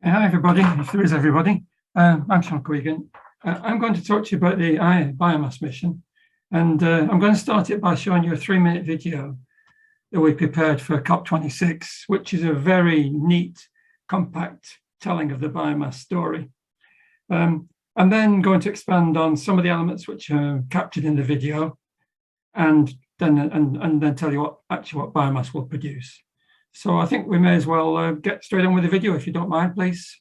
Hi everybody, if there is everybody. I'm Shaun Quegan. I'm going to talk to you about the biomass mission, and I'm going to start it by showing you a 3-minute video that we prepared for COP26, which is a very neat, compact telling of the biomass story. I'm then going to expand on some of the elements which are captured in the video, and then tell you what biomass will produce. So I think we may as well get straight on with the video, if you don't mind, please.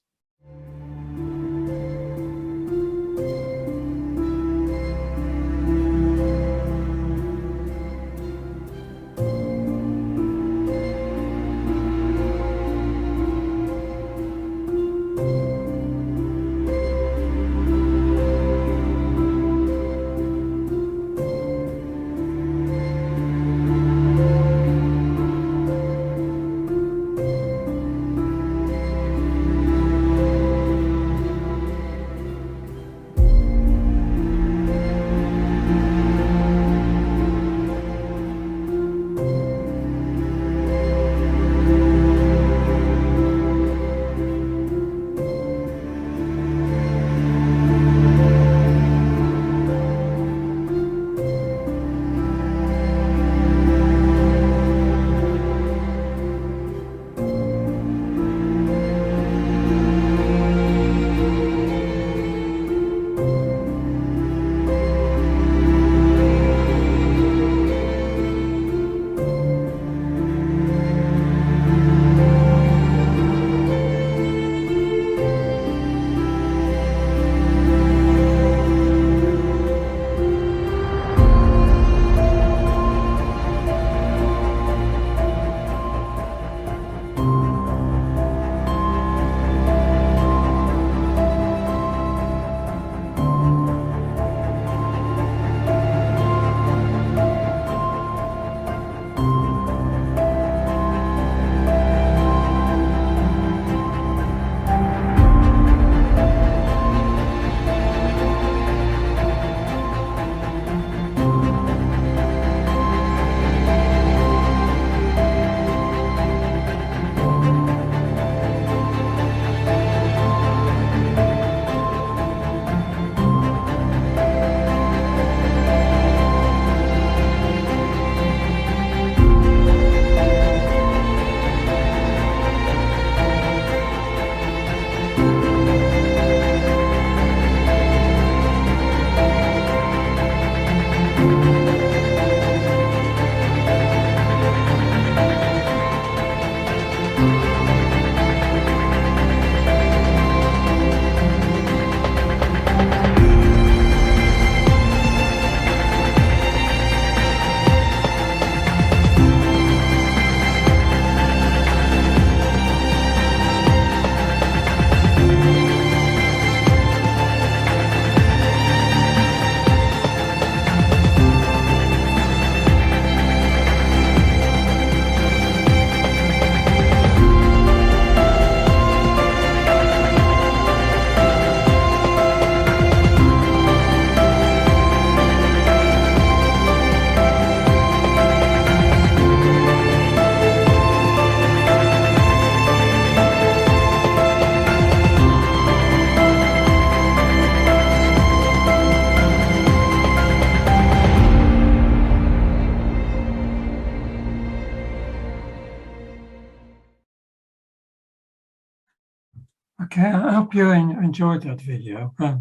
Okay, I hope you enjoyed that video. I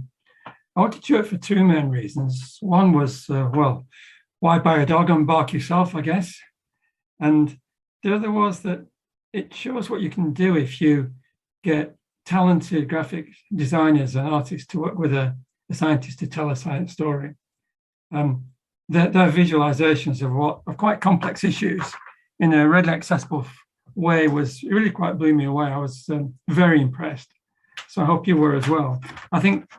wanted to do it for 2 main reasons. One was, well, why buy a dog and bark yourself, I guess. And the other was that it shows what you can do if you get talented graphic designers and artists to work with a scientist to tell a science story. Their visualizations of quite complex issues in a readily accessible way really quite blew me away. I was very impressed. So I hope you were as well. I think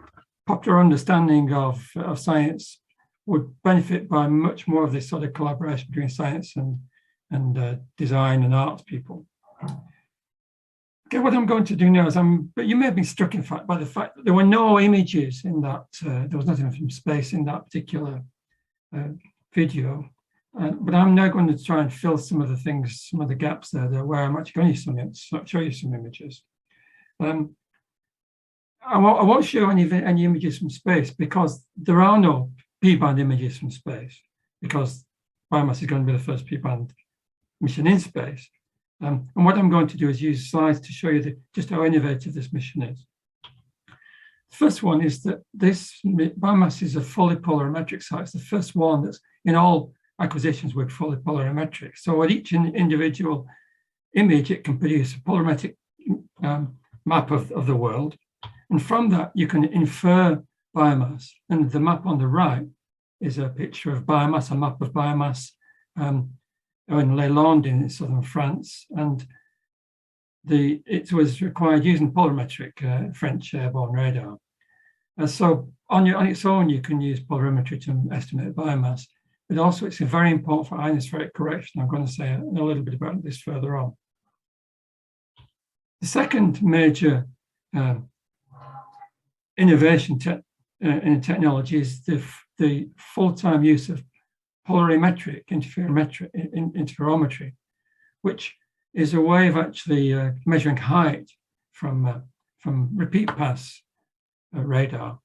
popular understanding of science would benefit by much more of this sort of collaboration between science and design and arts people. Okay, what I'm going to do now is but you may have been struck, in fact, by the fact that there were no images in that, there was nothing from space in that particular video. But I'm now going to try and fill some of the gaps there where I'm actually going to show you some images. I won't show any images from space because there are no P-band images from space, because biomass is going to be the first P-band mission in space. And what I'm going to do is use slides to show you just how innovative this mission is. The first one is that this biomass is a fully polarimetric site. It's the first one that's in all acquisitions with fully polarimetric. So at each individual image, it can produce a polarimetric map of the world. And from that, you can infer biomass. And the map on the right is a picture of biomass, a map of biomass in Les Landes in southern France. And it was required using polarimetric French airborne radar. So on its own, you can use polarimetry to estimate biomass, but also it's very important for ionospheric correction. I'm going to say a little bit about this further on. The second major innovation in technology is the full-time use of polarimetric interferometry, which is a way of actually measuring height from repeat pass radar.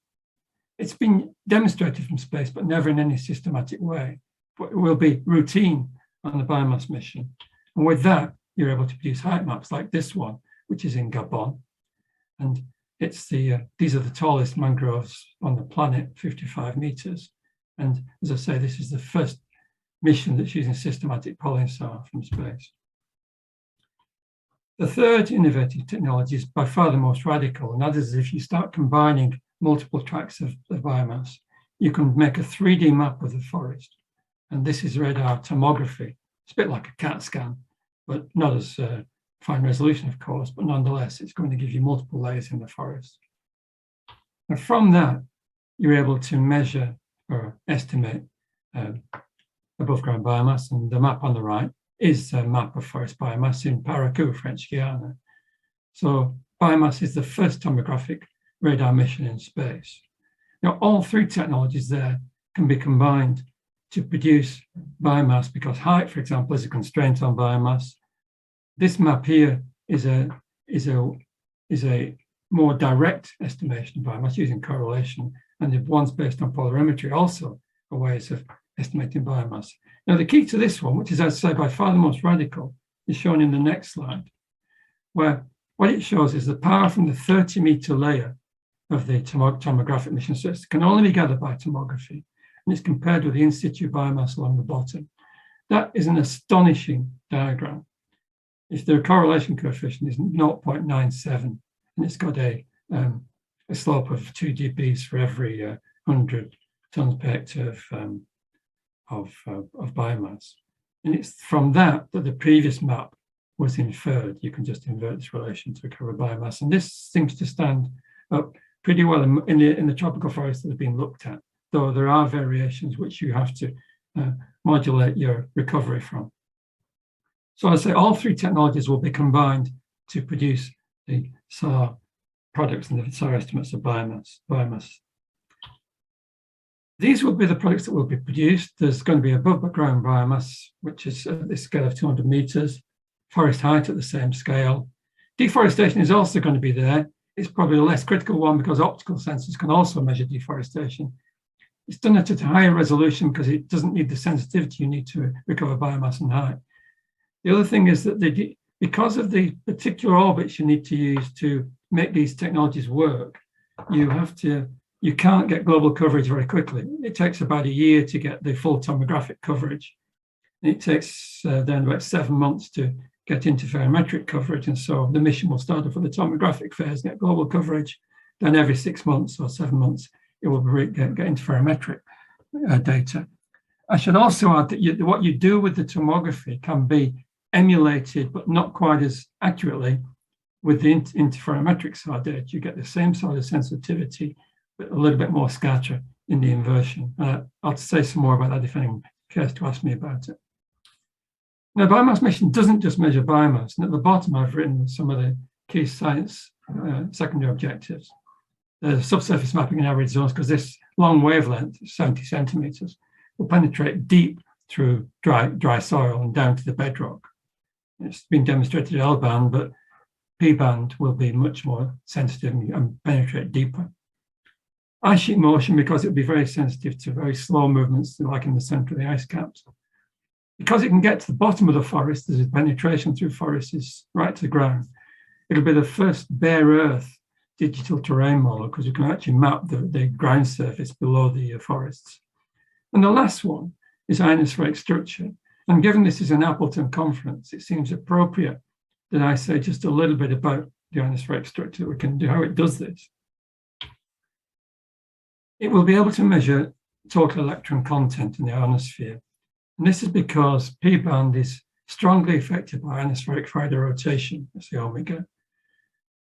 It's been demonstrated from space, but never in any systematic way. But it will be routine on the biomass mission. And with that, you're able to produce height maps like this one, which is in Gabon. And it's these are the tallest mangroves on the planet, 55 meters. And as I say, this is the first mission that's using systematic pulsar from space. The third innovative technology is by far the most radical, and that is if you start combining multiple tracks of biomass, you can make a 3D map of the forest. And this is radar tomography. It's a bit like a CAT scan, but not as fine resolution, of course, but nonetheless, it's going to give you multiple layers in the forest. And from that, you're able to measure or estimate above ground biomass, and the map on the right is a map of forest biomass in Parakou, French Guiana. So biomass is the first tomographic radar mission in space. Now, all three technologies there can be combined to produce biomass because height, for example, is a constraint on biomass. This map here is a more direct estimation of biomass using correlation, and the ones based on polarimetry also are ways of estimating biomass. Now, the key to this one, which is, as I say, by far the most radical, is shown in the next slide, where what it shows is the power from the 30-meter layer of the tomographic mission. So it can only be gathered by tomography, and it's compared with the in situ biomass along the bottom. That is an astonishing diagram. If the correlation coefficient is 0.97, and it's got a slope of 2 dBs for every 100 tons per hectare of biomass. And it's from that the previous map was inferred. You can just invert this relation to recover biomass. And this seems to stand up pretty well in the tropical forests that have been looked at, though there are variations which you have to modulate your recovery from. So I say all three technologies will be combined to produce the SAR products and the SAR estimates of biomass. These will be the products that will be produced. There's going to be above ground biomass, which is at the scale of 200 meters, forest height at the same scale. Deforestation is also going to be there. It's probably a less critical one because optical sensors can also measure deforestation. It's done at a higher resolution because it doesn't need the sensitivity you need to recover biomass and height. The other thing is that because of the particular orbits you need to use to make these technologies work, you can't get global coverage very quickly. It takes about a year to get the full tomographic coverage. It takes then about 7 months to get interferometric coverage. And so the mission will start off with the tomographic phase, get global coverage. Then every 6 months or 7 months, it will get interferometric data. I should also add that what you do with the tomography can be emulated, but not quite as accurately with the interferometric SAR data. You get the same sort of sensitivity, but a little bit more scatter in the inversion. I'll say some more about that if anyone cares to ask me about it. Now, biomass mission doesn't just measure biomass, and at the bottom I've written some of the key science secondary objectives. The subsurface mapping in arid zones, because this long wavelength, 70 centimeters, will penetrate deep through dry soil and down to the bedrock. It's been demonstrated at Elban, but P-band will be much more sensitive and penetrate deeper. Ice sheet motion, because it will be very sensitive to very slow movements, like in the center of the ice caps. Because it can get to the bottom of the forest, there's a penetration through forests is right to the ground. It'll be the first bare earth digital terrain model, because you can actually map the ground surface below the forests. And the last one is ionospheric structure. And given this is an Appleton conference, it seems appropriate that I say just a little bit about the ionospheric structure that we can do, how it does this. It will be able to measure total electron content in the ionosphere. And this is because P-band is strongly affected by ionospheric Faraday rotation, that's the omega.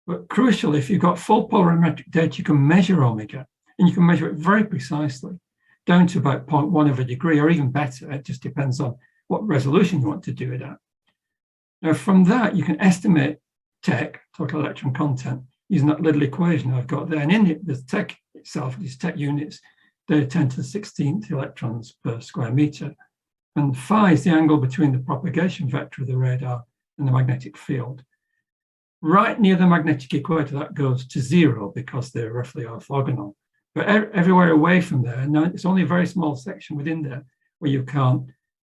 But crucially, if you've got full polarimetric data, you can measure omega, and you can measure it very precisely, down to about 0.1 of a degree, or even better. It just depends on what resolution you want to do it at. Now, from that, you can estimate TEC, total electron content, using that little equation I've got there. And in it, the TEC itself, these TEC units, they're 10 to the 16th electrons per square meter. And phi is the angle between the propagation vector of the radar and the magnetic field. Right near the magnetic equator, that goes to 0 because they're roughly orthogonal. But everywhere away from there, now it's only a very small section within there where you can't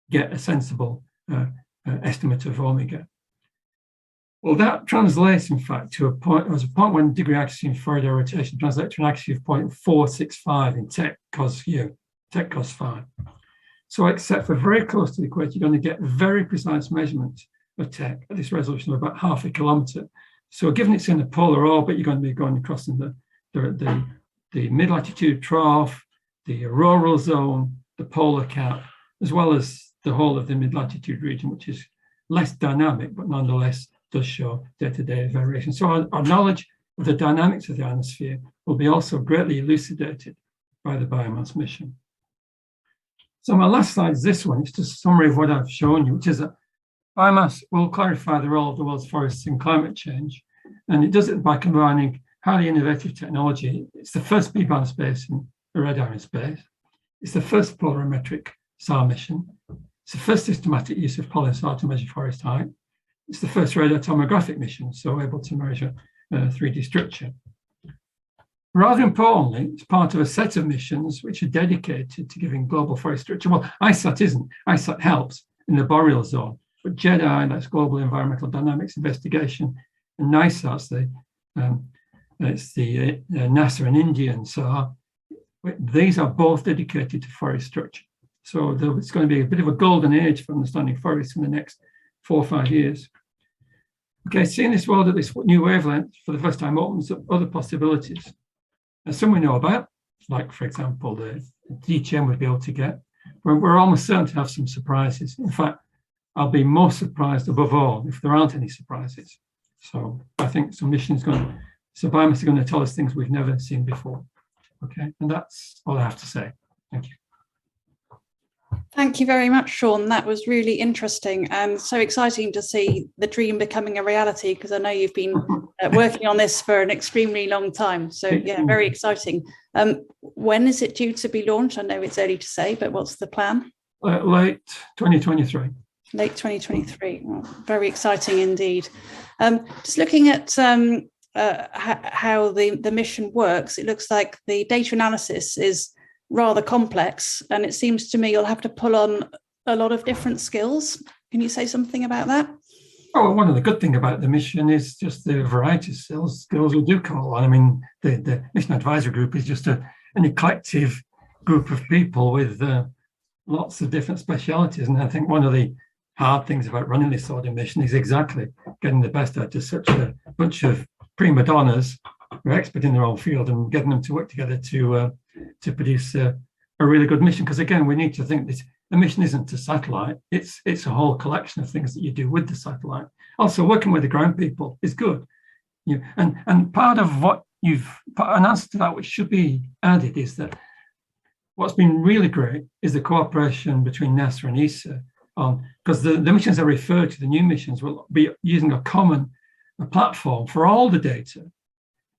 get a sensible estimate of omega. Well, that translates, in fact, to a 0.1 degree accuracy in Faraday rotation, translates to an accuracy of 0.465 in TEC cos U, TEC cos phi. So except for very close to the equator, you're going to get very precise measurements of TEC at this resolution of about 0.5 kilometer. So given it's in a polar orbit, you're going to be going across in the mid-latitude trough, the auroral zone, the polar cap, as well as the whole of the mid-latitude region, which is less dynamic, but nonetheless does show day-to-day variation. So our knowledge of the dynamics of the ionosphere will be also greatly elucidated by the biomass mission. So my last slide is this one. It's just a summary of what I've shown you, which is that biomass will clarify the role of the world's forests in climate change. And it does it by combining highly innovative technology. It's the first P-band space in the radar in space. It's the first polarimetric SAR mission. It's the first systematic use of polysar to measure forest height. It's the first radar tomographic mission, so able to measure 3D structure. Rather importantly, it's part of a set of missions which are dedicated to giving global forest structure. Well, ISAT isn't. ISAT helps in the boreal zone, but JEDI, that's Global Environmental Dynamics Investigation, and NISAT's it's the NASA and Indian SAR. These are both dedicated to forest structure. So it's going to be a bit of a golden age for understanding forests in the next 4 or 5 years. Okay, seeing this world at this new wavelength for the first time opens up other possibilities. And some we know about, like, for example, the DHM would be able to get. We're almost certain to have some surprises. In fact, I'll be most surprised above all if there aren't any surprises. So I think some missions biomass are going to tell us things we've never seen before. Okay, and that's all I have to say. Thank you. Thank you very much, Shaun. That was really interesting and so exciting to see the dream becoming a reality, because I know you've been working on this for an extremely long time. So yeah, very exciting. When is it due to be launched? I know it's early to say, but what's the plan? Late 2023. Late 2023. Well, very exciting indeed. Just looking at how the mission works, it looks like the data analysis is rather complex, and it seems to me you'll have to pull on a lot of different skills. Can you say something about that? Oh, well, one of the good things about the mission is just the variety of skills we do call on. I mean, the mission advisory group is just an eclectic group of people with lots of different specialities. And I think one of the hard things about running this sort of mission is exactly getting the best out of such a bunch of prima donnas who are expert in their own field and getting them to work together to produce a really good mission. Because again, we need to think that the mission isn't a satellite, it's a whole collection of things that you do with the satellite. Also, working with the ground people is good. And part of what an answer to that which should be added is that what's been really great is the cooperation between NASA and ESA because the missions I refer to, the new missions, will be using a common platform for all the data,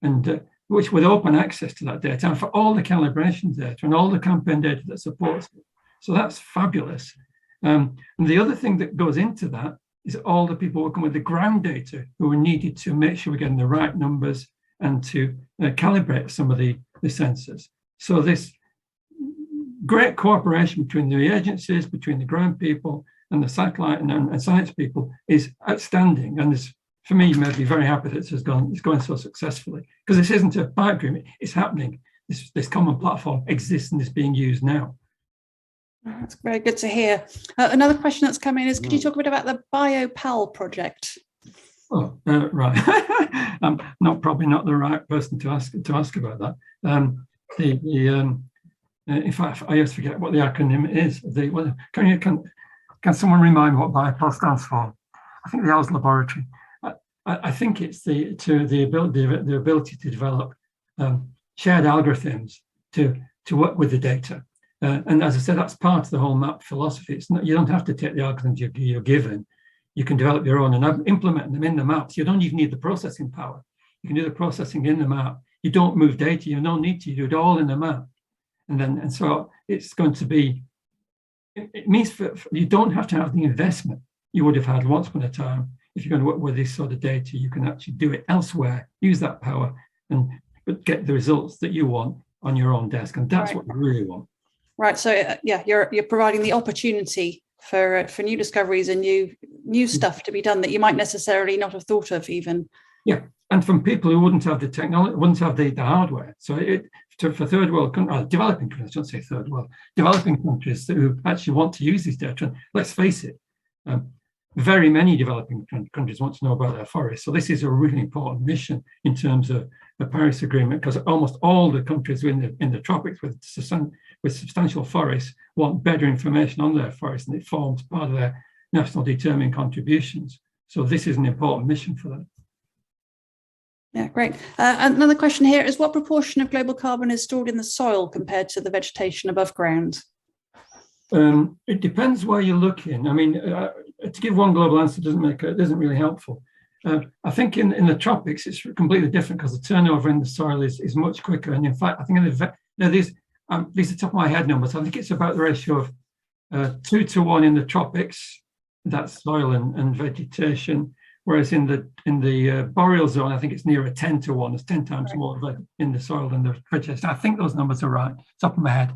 and which with open access to that data, and for all the calibration data and all the campaign data that supports it. So that's fabulous. And the other thing that goes into that is all the people working with the ground data who are needed to make sure we're getting the right numbers and to calibrate some of the sensors. So this great cooperation between the agencies, between the ground people and the satellite and science people is outstanding. And this, for me, you may be very happy that it's going so successfully, because this isn't a pipe dream, it's happening. This common platform exists and is being used now. That's very good to hear. Another question that's come in is, could you talk a bit about the BioPal project? Oh, right. I'm probably not the right person to ask about that. In fact, I always forget what the acronym is. Can someone remind me what BioPal stands for? I think the Owls Laboratory. I think it's the ability to develop shared algorithms to work with the data. And as I said, that's part of the whole map philosophy. It's not, you don't have to take the algorithms you're given. You can develop your own and implement them in the maps. You don't even need the processing power. You can do the processing in the map. You don't move data. You don't need to. You do it all in the map. And so it's going to be, it means you don't have to have the investment you would have had once upon a time. If you're going to work with this sort of data, you can actually do it elsewhere, use that power, but get the results that you want on your own desk. And that's what you really want. Right. So you're providing the opportunity for new discoveries and new stuff to be done that you might necessarily not have thought of even. Yeah, and from people who wouldn't have the technology, wouldn't have the hardware. So for third world countries, developing countries, I don't say third world, developing countries who actually want to use these data. And let's face it, very many developing countries want to know about their forests. So this is a really important mission in terms of the Paris Agreement, because almost all the countries in the tropics with substantial forests want better information on their forests, and it forms part of their national determined contributions. So this is an important mission for them. Yeah, great. Another question here is, what proportion of global carbon is stored in the soil compared to the vegetation above ground? It depends where you're looking. I mean, to give one global answer isn't really helpful. I think in the tropics, it's completely different because the turnover in the soil is much quicker. And in fact, I think these are top of my head numbers. I think it's about the ratio of 2 to 1 in the tropics, that's soil and vegetation. Whereas in the boreal zone, I think it's nearer 10 to 1. It's 10 times more in the soil than the vegetation. I think those numbers are right, top of my head.